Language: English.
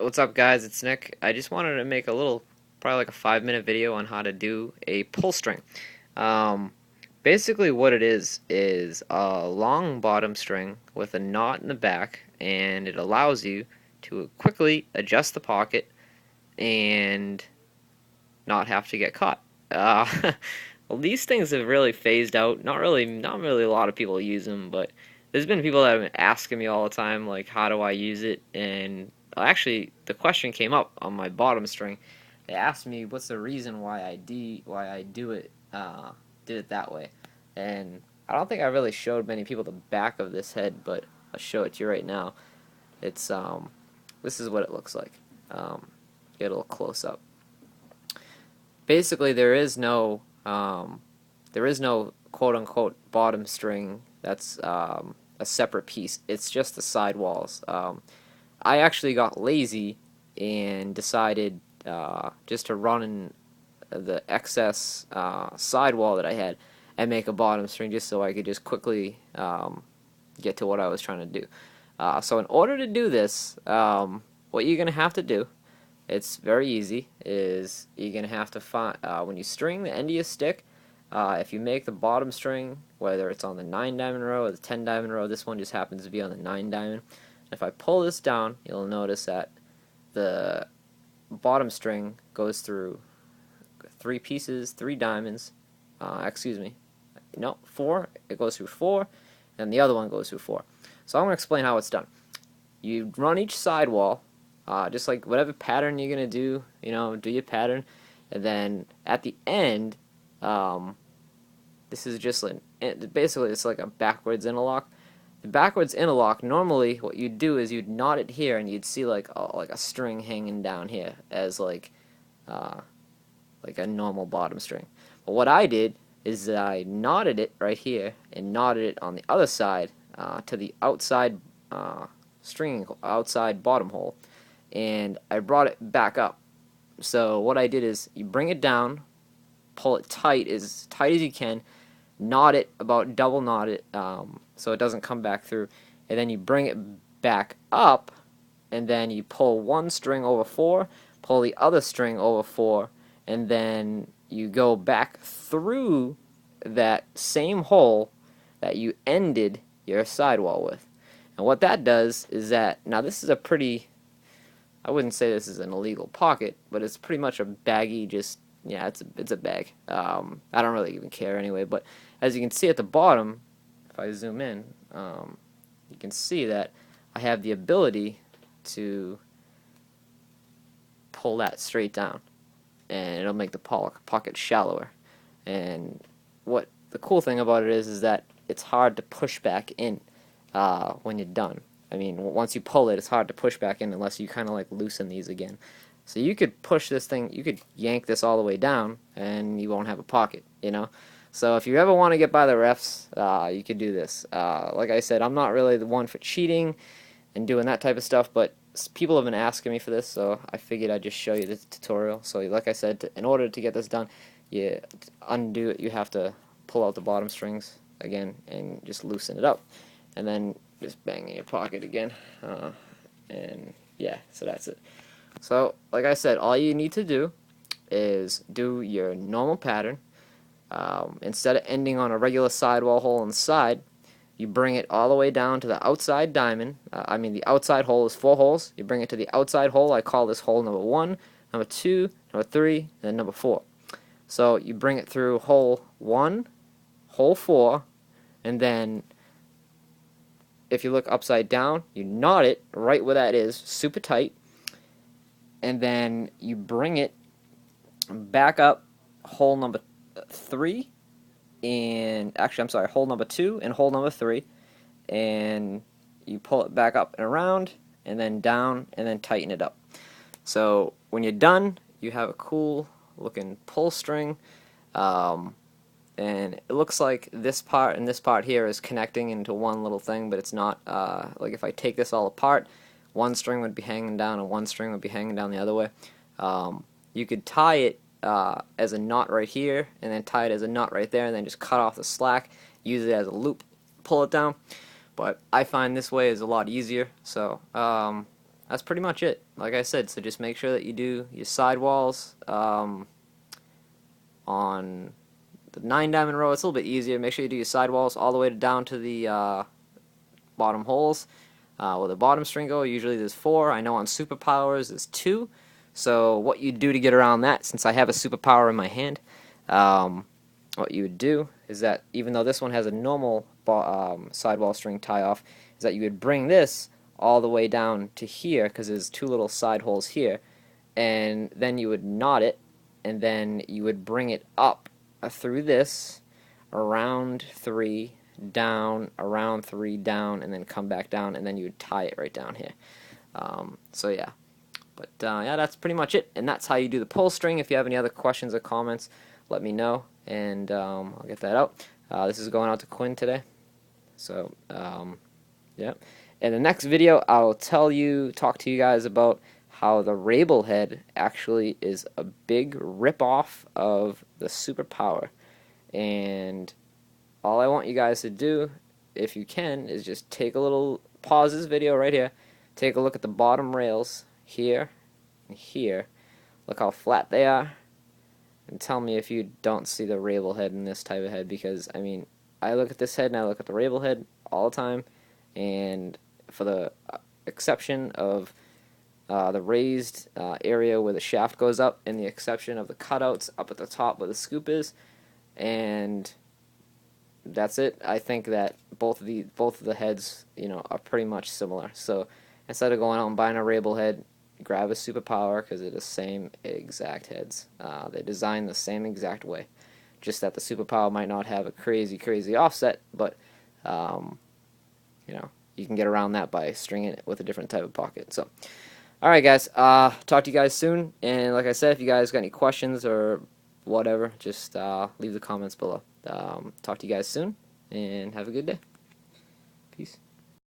What's up, guys? It's Nick. I just wanted to make a little, probably like a 5-minute video on how to do a pull string. Um, Basically, what it is a long bottom string with a knot in the back, and it allows you to quickly adjust the pocket and not have to get caught. Well, these things have really phased out. Not really a lot of people use them, but there's been people that have been asking me all the time, like, how do I use it? And actually, the question came up on my bottom string. They asked me what's the reason why I did it that way, and I don't think I really showed many people the back of this head, but I'll show it to you right now. It's this is what it looks like. Get a little close up. Basically, there is no quote unquote bottom string that's a separate piece. It's just the sidewalls. I actually got lazy and decided just to run in the excess sidewall that I had and make a bottom string just so I could just quickly get to what I was trying to do. So in order to do this, what you're going to have to do, it's very easy, is you're going to have to find, when you string the end of your stick, if you make the bottom string, whether it's on the 9 diamond row or the 10 diamond row, this one just happens to be on the 9 diamond. If I pull this down, you'll notice that the bottom string goes through 3 pieces, 3 diamonds, excuse me, no, 4, it goes through 4, and the other one goes through 4. So I'm going to explain how it's done. You run each sidewall, just like whatever pattern you're going to do, do your pattern, and then at the end, this is just like, basically it's like a backwards interlock. The backwards interlock, normally what you'd do is you'd knot it here and you'd see like a string hanging down here as like a normal bottom string. But what I did is that I knotted it right here and knotted it on the other side to the outside outside bottom hole, and I brought it back up. So what I did is you bring it down, pull it tight as you can, knot it, about double knot it, so it doesn't come back through, and then you bring it back up, and then you pull one string over 4, pull the other string over 4, and then you go back through that same hole that you ended your sidewall with. And what that does is that, now this is a pretty, I wouldn't say this is an illegal pocket, but it's pretty much a baggy, just, yeah, it's a bag. I don't really even care anyway, but as you can see at the bottom, if I zoom in, you can see that I have the ability to pull that straight down, and it'll make the pocket shallower. And what the cool thing about it is that it's hard to push back in when you're done. I mean, once you pull it, it's hard to push back in unless you kind of like loosen these again. So you could push this thing, you could yank this all the way down, and you won't have a pocket, So if you ever want to get by the refs, you could do this. Like I said, I'm not really the one for cheating and doing that type of stuff, but people have been asking me for this, so I figured I'd just show you the tutorial. So like I said, in order to get this done, you undo it, you have to pull out the bottom strings again and just loosen it up, and then just bang in your pocket again, and yeah, so that's it. So like I said, all you need to do is do your normal pattern. Instead of ending on a regular sidewall hole on the side, you bring it all the way down to the outside diamond. The outside hole is 4 holes. You bring it to the outside hole. I call this hole number 1, number 2, number 3, and then number 4. So you bring it through hole 1, hole 4, and then if you look upside down, you knot it right where that is, super tight, and then you bring it back up hole number 3, and actually I'm sorry, hole number 2 and hole number 3, and you pull it back up and around and then down and then tighten it up. So when you're done, you have a cool looking pull string, and it looks like this part and this part here is connecting into one little thing, but it's not. Like if I take this all apart, one string would be hanging down and one string would be hanging down the other way. You could tie it as a knot right here, and then tie it as a knot right there, and then just cut off the slack, use it as a loop, pull it down. But I find this way is a lot easier. So that's pretty much it. Like I said, so just make sure that you do your sidewalls on the 9 diamond row. It's a little bit easier. Make sure you do your sidewalls all the way down to the bottom holes. With the bottom string go, usually there's 4. I know on superpowers there's 2. So what you do to get around that, since I have a superpower in my hand, what you would do is that even though this one has a normal sidewall string tie off, is that you would bring this all the way down to here because there's 2 little side holes here, and then you would knot it, and then you would bring it up through this, around 3, down, around 3, down, and then come back down, and then you would tie it right down here. So yeah. But yeah, that's pretty much it, and that's how you do the pull string. If you have any other questions or comments, let me know, and I'll get that out. This is going out to Quinn today, so yeah. In the next video, I'll talk to you guys about how the Rabel head actually is a big rip-off of the superpower, and all I want you guys to do, if you can, is just pause this video right here, take a look at the bottom rails here and here, look how flat they are, and tell me if you don't see the Rabel head in this type of head, because I mean, I look at this head and I look at the Rabel head all the time, and for the exception of the raised area where the shaft goes up, and the exception of the cutouts up at the top where the scoop is, and that's it. I think that both of the heads, are pretty much similar. So instead of going out and buying a Rabel head, grab a superpower, because they're the same exact heads. They're designed the same exact way, just that the superpower might not have a crazy offset, but you can get around that by stringing it with a different type of pocket. So alright guys, talk to you guys soon, and like I said, if you guys got any questions or whatever, just leave the comments below. Talk to you guys soon, and have a good day. Peace.